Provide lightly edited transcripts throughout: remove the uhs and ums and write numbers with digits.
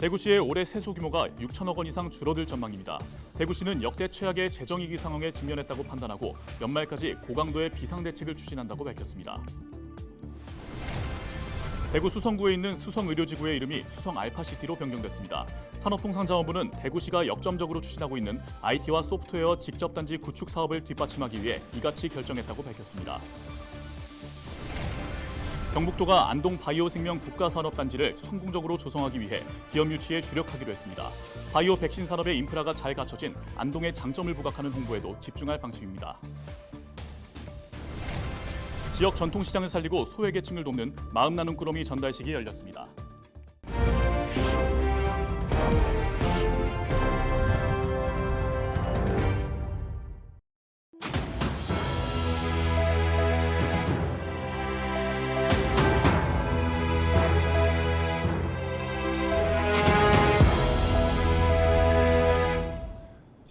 대구시의 올해 세수 규모가 6천억 원 이상 줄어들 전망입니다. 대구시는 역대 최악의 재정위기 상황에 직면했다고 판단하고 연말까지 고강도의 비상대책을 추진한다고 밝혔습니다. 대구 수성구에 있는 수성의료지구의 이름이 수성알파시티로 변경됐습니다. 산업통상자원부는 대구시가 역점적으로 추진하고 있는 IT와 소프트웨어 직접단지 구축 사업을 뒷받침하기 위해 이같이 결정했다고 밝혔습니다. 경북도가 안동 바이오 생명 국가산업단지를 성공적으로 조성하기 위해 기업 유치에 주력하기로 했습니다. 바이오 백신 산업의 인프라가 잘 갖춰진 안동의 장점을 부각하는 홍보에도 집중할 방침입니다. 지역 전통시장을 살리고 소외계층을 돕는 마음 나눔 꾸러미 전달식이 열렸습니다.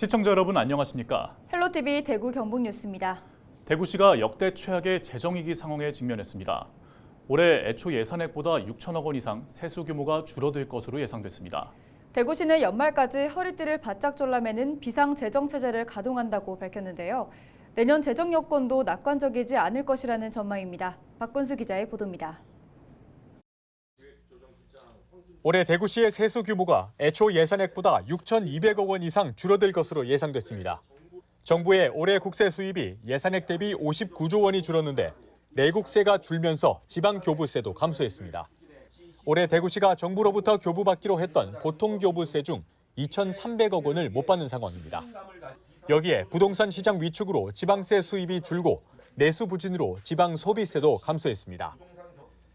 시청자 여러분 안녕하십니까? 헬로티비 대구 경북 뉴스입니다. 대구시가 역대 최악의 재정위기 상황에 직면했습니다. 올해 애초 예산액보다 6천억 원 이상 세수 규모가 줄어들 것으로 예상됐습니다. 대구시는 연말까지 허리띠를 바짝 졸라매는 비상재정체제를 가동한다고 밝혔는데요. 내년 재정 여건도 낙관적이지 않을 것이라는 전망입니다. 박군수 기자의 보도입니다. 올해 대구시의 세수 규모가 애초 예산액보다 6,200억 원 이상 줄어들 것으로 예상됐습니다. 정부의 올해 국세 수입이 예산액 대비 59조 원이 줄었는데 내국세가 줄면서 지방교부세도 감소했습니다. 올해 대구시가 정부로부터 교부받기로 했던 보통교부세 중 2,300억 원을 못 받는 상황입니다. 여기에 부동산 시장 위축으로 지방세 수입이 줄고 내수 부진으로 지방 소비세도 감소했습니다.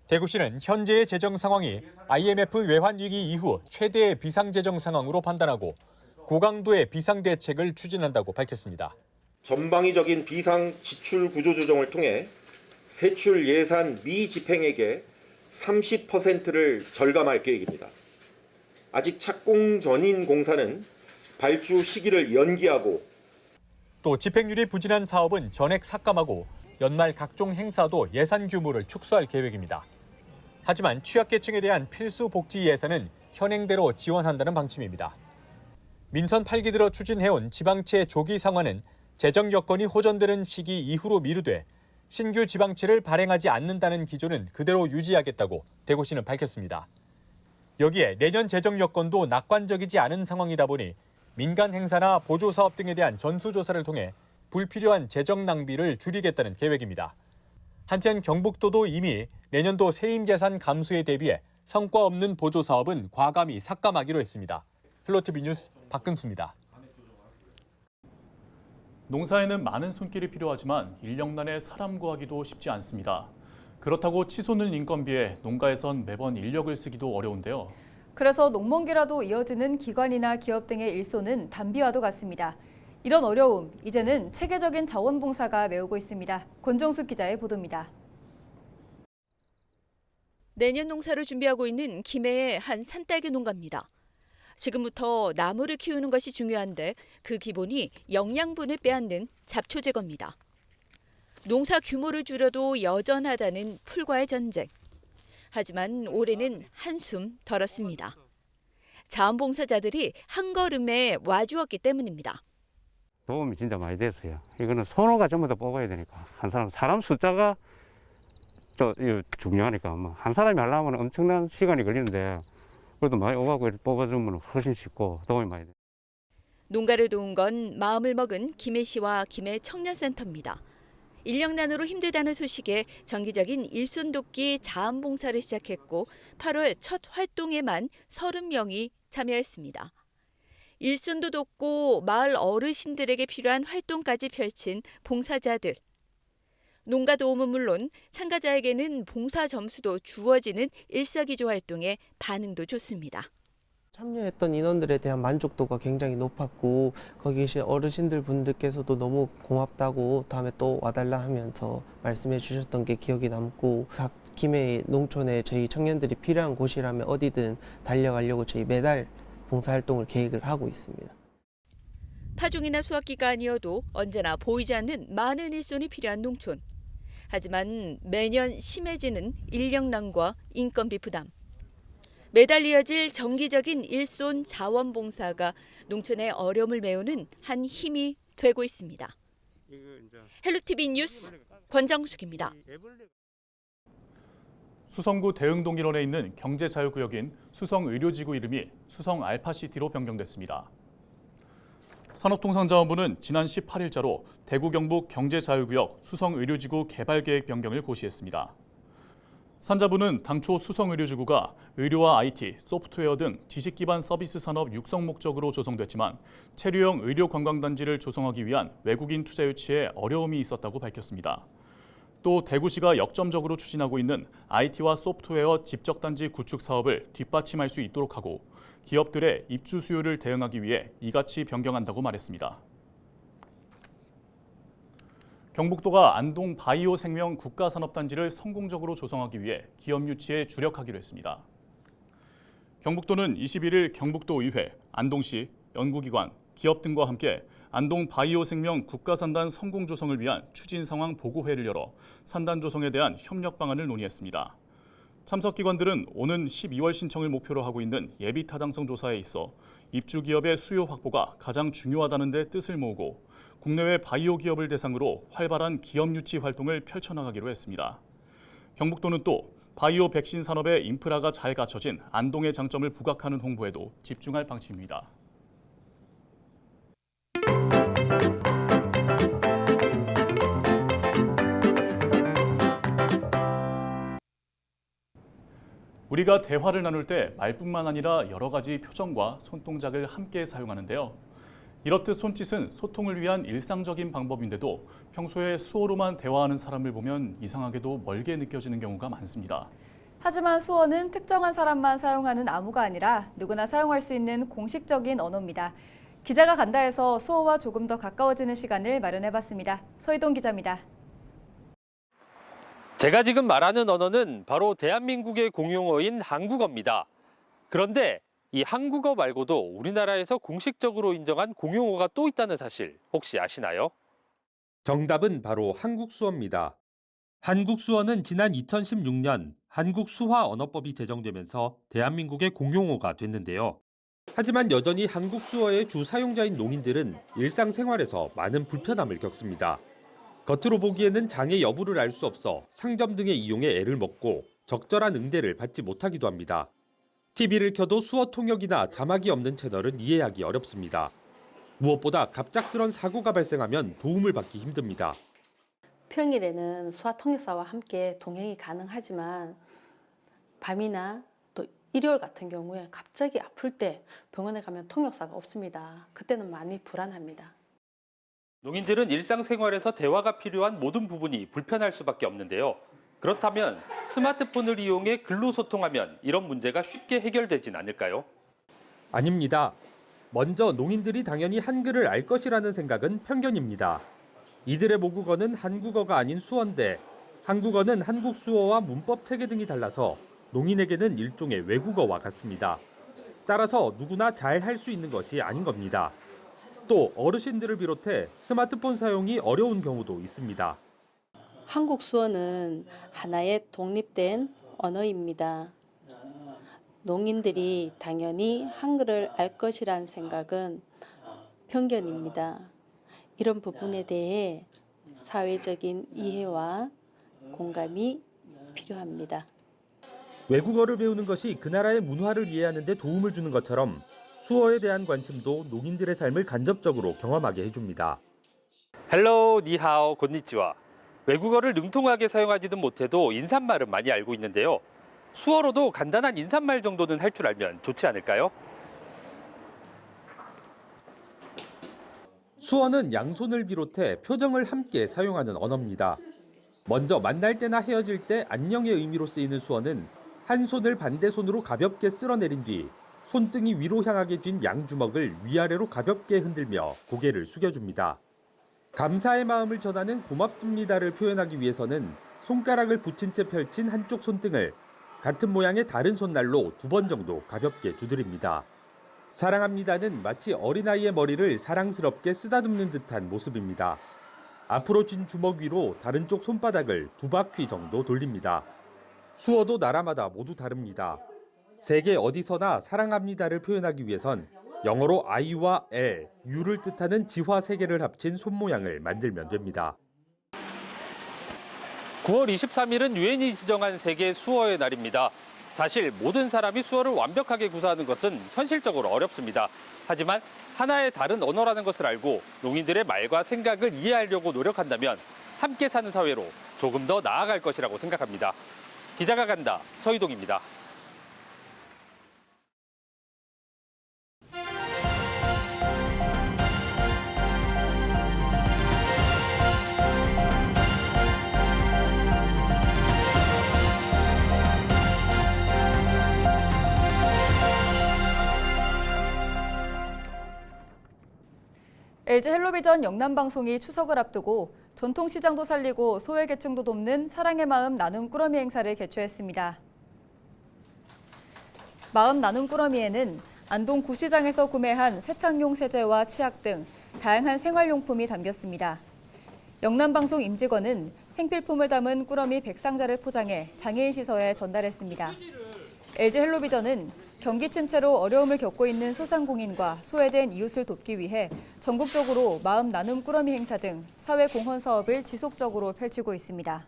대구시는 현재의 재정 상황이 IMF 외환위기 이후 최대의 비상재정 상황으로 판단하고 고강도의 비상대책을 추진한다고 밝혔습니다. 전방위적인 비상 지출 구조 조정을 통해 세출 예산 미집행액의 30%를 절감할 계획입니다. 아직 착공 전인 공사는 발주 시기를 연기하고 또 집행률이 부진한 사업은 전액 삭감하고 연말 각종 행사도 예산 규모를 축소할 계획입니다. 하지만 취약계층에 대한 필수 복지 예산은 현행대로 지원한다는 방침입니다. 민선 8기 들어 추진해온 지방채 조기 상환은 재정 여건이 호전되는 시기 이후로 미루되 신규 지방채를 발행하지 않는다는 기조는 그대로 유지하겠다고 대구시는 밝혔습니다. 여기에 내년 재정 여건도 낙관적이지 않은 상황이다 보니 민간 행사나 보조사업 등에 대한 전수조사를 통해 불필요한 재정 낭비를 줄이겠다는 계획입니다. 한편 경북도도 이미 내년도 세임 예산 감소에 대비해 성과 없는 보조사업은 과감히 삭감하기로 했습니다. 헬로티비 뉴스 박근수입니다. 농사에는 많은 손길이 필요하지만 인력난에 사람 구하기도 쉽지 않습니다. 그렇다고 치솟는 인건비에 농가에선 매번 인력을 쓰기도 어려운데요. 그래서 농번기라도 이어지는 기관이나 기업 등의 일손은 단비와도 같습니다. 이런 어려움, 이제는 체계적인 자원봉사가 메우고 있습니다. 권정숙 기자의 보도입니다. 내년 농사를 준비하고 있는 김해의 한 산딸기 농가입니다. 지금부터 나무를 키우는 것이 중요한데 그 기본이 영양분을 빼앗는 잡초 제거입니다. 농사 규모를 줄여도 여전하다는 풀과의 전쟁. 하지만 올해는 한숨 덜었습니다. 자원봉사자들이 한 걸음에 와주었기 때문입니다. 도움이 진짜 많이 됐어요. 이거는 선호가 전부 다 뽑아야 되니까. 사람 숫자가 또 중요하니까 한 사람이 하려면 엄청난 시간이 걸리는데 그래도 많이 오가고 뽑아주면 훨씬 쉽고 도움이 많이 돼요. 농가를 도운 건 마음을 먹은 김해시와 김해 청년센터입니다. 인력난으로 힘들다는 소식에 정기적인 일손 돕기 자원봉사를 시작했고 8월 첫 활동에만 30명이 참여했습니다. 일손도 돕고 마을 어르신들에게 필요한 활동까지 펼친 봉사자들. 농가 도움은 물론 참가자에게는 봉사 점수도 주어지는 일석이조 활동에 반응도 좋습니다. 참여했던 인원들에 대한 만족도가 굉장히 높았고 거기 계신 어르신들 분들께서도 너무 고맙다고 다음에 또 와달라 하면서 말씀해 주셨던 게 기억이 남고 각 김해 농촌에 저희 청년들이 필요한 곳이라면 어디든 달려가려고 저희 매달 봉사활동을 계획을 하고 있습니다. 파종이나 수확기가 아니어도 언제나 보이지 않는 많은 일손이 필요한 농촌. 하지만 매년 심해지는 인력난과 인건비 부담. 매달 이어질 정기적인 일손 자원봉사가 농촌의 어려움을 메우는 한 힘이 되고 있습니다. 헬로티비 뉴스 권정숙입니다. 수성구 대흥동일원에 있는 경제자유구역인 수성의료지구 이름이 수성알파시티로 변경됐습니다. 산업통상자원부는 지난 18일자로 대구 경북 경제자유구역 수성의료지구 개발계획 변경을 고시했습니다. 산자부는 당초 수성의료지구가 의료와 IT, 소프트웨어 등 지식기반 서비스 산업 육성 목적으로 조성됐지만 체류형 의료관광단지를 조성하기 위한 외국인 투자 유치에 어려움이 있었다고 밝혔습니다. 또 대구시가 역점적으로 추진하고 있는 IT와 소프트웨어 집적단지 구축 사업을 뒷받침할 수 있도록 하고 기업들의 입주 수요를 대응하기 위해 이같이 변경한다고 말했습니다. 경북도가 안동 바이오 생명 국가산업단지를 성공적으로 조성하기 위해 기업 유치에 주력하기로 했습니다. 경북도는 21일 경북도의회, 안동시, 연구기관, 기업 등과 함께 안동 바이오 생명 국가산단 성공 조성을 위한 추진 상황 보고회를 열어 산단 조성에 대한 협력 방안을 논의했습니다. 참석 기관들은 오는 12월 신청을 목표로 하고 있는 예비 타당성 조사에 있어 입주 기업의 수요 확보가 가장 중요하다는 데 뜻을 모으고 국내외 바이오 기업을 대상으로 활발한 기업 유치 활동을 펼쳐나가기로 했습니다. 경북도는 또 바이오 백신 산업의 인프라가 잘 갖춰진 안동의 장점을 부각하는 홍보에도 집중할 방침입니다. 우리가 대화를 나눌 때 말뿐만 아니라 여러 가지 표정과 손동작을 함께 사용하는데요. 이렇듯 손짓은 소통을 위한 일상적인 방법인데도 평소에 수어로만 대화하는 사람을 보면 이상하게도 멀게 느껴지는 경우가 많습니다. 하지만 수어는 특정한 사람만 사용하는 암호가 아니라 누구나 사용할 수 있는 공식적인 언어입니다. 기자가 간다 해서 수어와 조금 더 가까워지는 시간을 마련해봤습니다. 서희동 기자입니다. 제가 지금 말하는 언어는 바로 대한민국의 공용어인 한국어입니다. 그런데 이 한국어 말고도 우리나라에서 공식적으로 인정한 공용어가 또 있다는 사실 혹시 아시나요? 정답은 바로 한국수어입니다. 한국수어는 지난 2016년 한국수화언어법이 제정되면서 대한민국의 공용어가 됐는데요. 하지만 여전히 한국수어의 주 사용자인 농인들은 일상생활에서 많은 불편함을 겪습니다. 겉으로 보기에는 장애 여부를 알 수 없어 상점 등의 이용에 애를 먹고 적절한 응대를 받지 못하기도 합니다. TV를 켜도 수어 통역이나 자막이 없는 채널은 이해하기 어렵습니다. 무엇보다 갑작스런 사고가 발생하면 도움을 받기 힘듭니다. 평일에는 수화 통역사와 함께 동행이 가능하지만 밤이나 또 일요일 같은 경우에 갑자기 아플 때 병원에 가면 통역사가 없습니다. 그때는 많이 불안합니다. 농인들은 일상생활에서 대화가 필요한 모든 부분이 불편할 수밖에 없는데요. 그렇다면 스마트폰을 이용해 글로 소통하면 이런 문제가 쉽게 해결되진 않을까요? 아닙니다. 먼저 농인들이 당연히 한글을 알 것이라는 생각은 편견입니다. 이들의 모국어는 한국어가 아닌 수어인데 한국어는 한국 수어와 문법 체계 등이 달라서 농인에게는 일종의 외국어와 같습니다. 따라서 누구나 잘 할 수 있는 것이 아닌 겁니다. 또 어르신들을 비롯해 스마트폰 사용이 어려운 경우도 있습니다. 한국 수어는 하나의 독립된 언어입니다. 농인들이 당연히 한글을 알 것이란 생각은 편견입니다. 이런 부분에 대해 사회적인 이해와 공감이 필요합니다. 외국어를 배우는 것이 그 나라의 문화를 이해하는 데 도움을 주는 것처럼 수어에 대한 관심도 농인들의 삶을 간접적으로 경험하게 해줍니다. 헬로, 니하오, 곤니치와. 외국어를 능통하게 사용하지는 못해도 인사말은 많이 알고 있는데요. 수어로도 간단한 인사말 정도는 할 줄 알면 좋지 않을까요? 수어는 양손을 비롯해 표정을 함께 사용하는 언어입니다. 먼저 만날 때나 헤어질 때 안녕의 의미로 쓰이는 수어는 한 손을 반대손으로 가볍게 쓸어내린 뒤 손등이 위로 향하게 쥔 양주먹을 위아래로 가볍게 흔들며 고개를 숙여줍니다. 감사의 마음을 전하는 고맙습니다를 표현하기 위해서는 손가락을 붙인 채 펼친 한쪽 손등을 같은 모양의 다른 손날로 2번 정도 가볍게 두드립니다. 사랑합니다는 마치 어린아이의 머리를 사랑스럽게 쓰다듬는 듯한 모습입니다. 앞으로 쥔 주먹 위로 다른 쪽 손바닥을 2바퀴 정도 돌립니다. 수어도 나라마다 모두 다릅니다. 세계 어디서나 사랑합니다를 표현하기 위해선 영어로 I와 L, U를 뜻하는 지화 3개를 합친 손 모양을 만들면 됩니다. 9월 23일은 유엔이 지정한 세계 수어의 날입니다. 사실 모든 사람이 수어를 완벽하게 구사하는 것은 현실적으로 어렵습니다. 하지만 하나의 다른 언어라는 것을 알고 농인들의 말과 생각을 이해하려고 노력한다면 함께 사는 사회로 조금 더 나아갈 것이라고 생각합니다. 기자가 간다, 서희동입니다. LG 헬로비전 영남방송이 추석을 앞두고 전통시장도 살리고 소외계층도 돕는 사랑의 마음 나눔 꾸러미 행사를 개최했습니다. 마음 나눔 꾸러미에는 안동 구시장에서 구매한 세탁용 세제와 치약 등 다양한 생활용품이 담겼습니다. 영남방송 임직원은 생필품을 담은 꾸러미 100상자를 포장해 장애인 시설에 전달했습니다. LG 헬로비전은 경기 침체로 어려움을 겪고 있는 소상공인과 소외된 이웃을 돕기 위해 전국적으로 마음 나눔 꾸러미 행사 등 사회 공헌 사업을 지속적으로 펼치고 있습니다.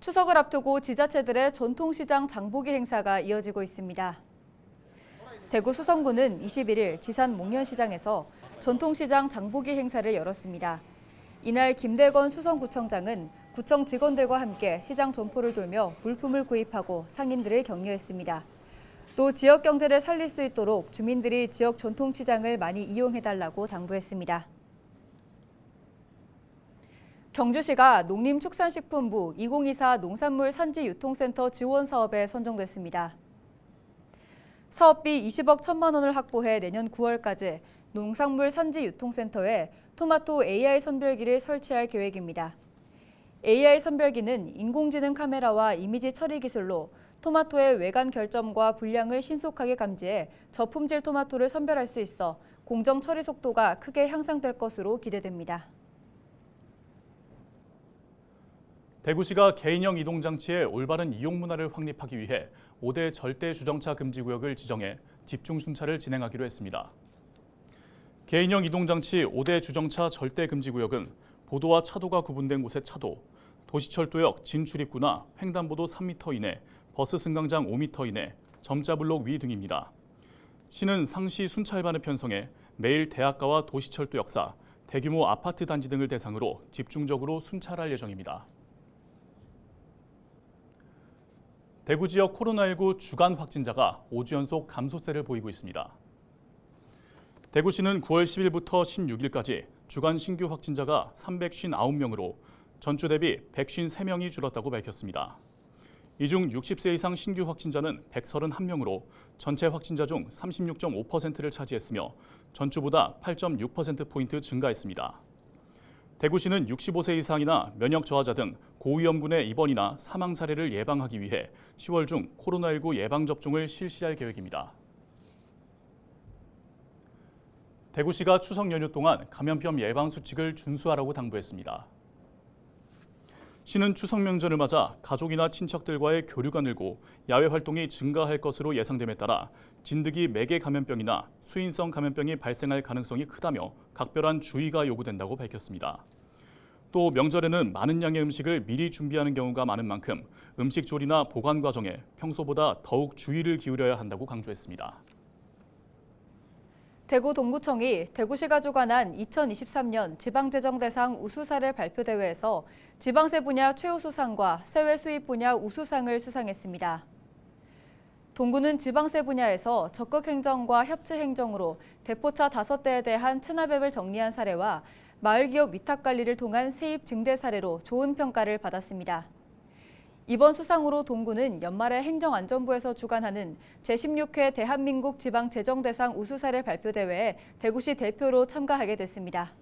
추석을 앞두고 지자체들의 전통시장 장보기 행사가 이어지고 있습니다. 대구 수성구는 21일 지산 목련시장에서 전통시장 장보기 행사를 열었습니다. 이날 김대건 수성구청장은 구청 직원들과 함께 시장 점포를 돌며 물품을 구입하고 상인들을 격려했습니다. 또 지역 경제를 살릴 수 있도록 주민들이 지역 전통시장을 많이 이용해달라고 당부했습니다. 경주시가 농림축산식품부 2024 농산물 산지 유통센터 지원 사업에 선정됐습니다. 사업비 20억 1천만 원을 확보해 내년 9월까지 농산물 산지 유통센터에 토마토 AR 선별기를 설치할 계획입니다. AR 선별기는 인공지능 카메라와 이미지 처리 기술로 토마토의 외관 결점과 불량을 신속하게 감지해 저품질 토마토를 선별할 수 있어 공정 처리 속도가 크게 향상될 것으로 기대됩니다. 대구시가 개인형 이동장치의 올바른 이용 문화를 확립하기 위해 5대 절대 주정차 금지 구역을 지정해 집중 순찰을 진행하기로 했습니다. 개인형 이동장치 5대 주정차 절대 금지 구역은 보도와 차도가 구분된 곳의 차도, 도시철도역 진출입구나 횡단보도 3m 이내, 버스 승강장 5m 이내, 점자블록 위 등입니다. 시는 상시 순찰반을 편성해 매일 대학가와 도시철도 역사, 대규모 아파트 단지 등을 대상으로 집중적으로 순찰할 예정입니다. 대구 지역 코로나19 주간 확진자가 5주 연속 감소세를 보이고 있습니다. 대구시는 9월 10일부터 16일까지 주간 신규 확진자가 359명으로 전주 대비 153명이 줄었다고 밝혔습니다. 이 중 60세 이상 신규 확진자는 131명으로 전체 확진자 중 36.5%를 차지했으며 전주보다 8.6%포인트 증가했습니다. 대구시는 65세 이상이나 면역 저하자 등 고위험군의 입원이나 사망 사례를 예방하기 위해 10월 중 코로나19 예방접종을 실시할 계획입니다. 대구시가 추석 연휴 동안 감염병 예방 수칙을 준수하라고 당부했습니다. 시는 추석 명절을 맞아 가족이나 친척들과의 교류가 늘고 야외 활동이 증가할 것으로 예상됨에 따라 진드기 매개 감염병이나 수인성 감염병이 발생할 가능성이 크다며 각별한 주의가 요구된다고 밝혔습니다. 또 명절에는 많은 양의 음식을 미리 준비하는 경우가 많은 만큼 음식 조리나 보관 과정에 평소보다 더욱 주의를 기울여야 한다고 강조했습니다. 대구 동구청이 대구시가 주관한 2023년 지방재정대상 우수사례 발표대회에서 지방세 분야 최우수상과 세외 수입 분야 우수상을 수상했습니다. 동구는 지방세 분야에서 적극 행정과 협치 행정으로 대포차 5대에 대한 체납액을 정리한 사례와 마을기업 위탁관리를 통한 세입 증대 사례로 좋은 평가를 받았습니다. 이번 수상으로 동구는 연말에 행정안전부에서 주관하는 제16회 대한민국 지방재정대상 우수사례 발표대회에 대구시 대표로 참가하게 됐습니다.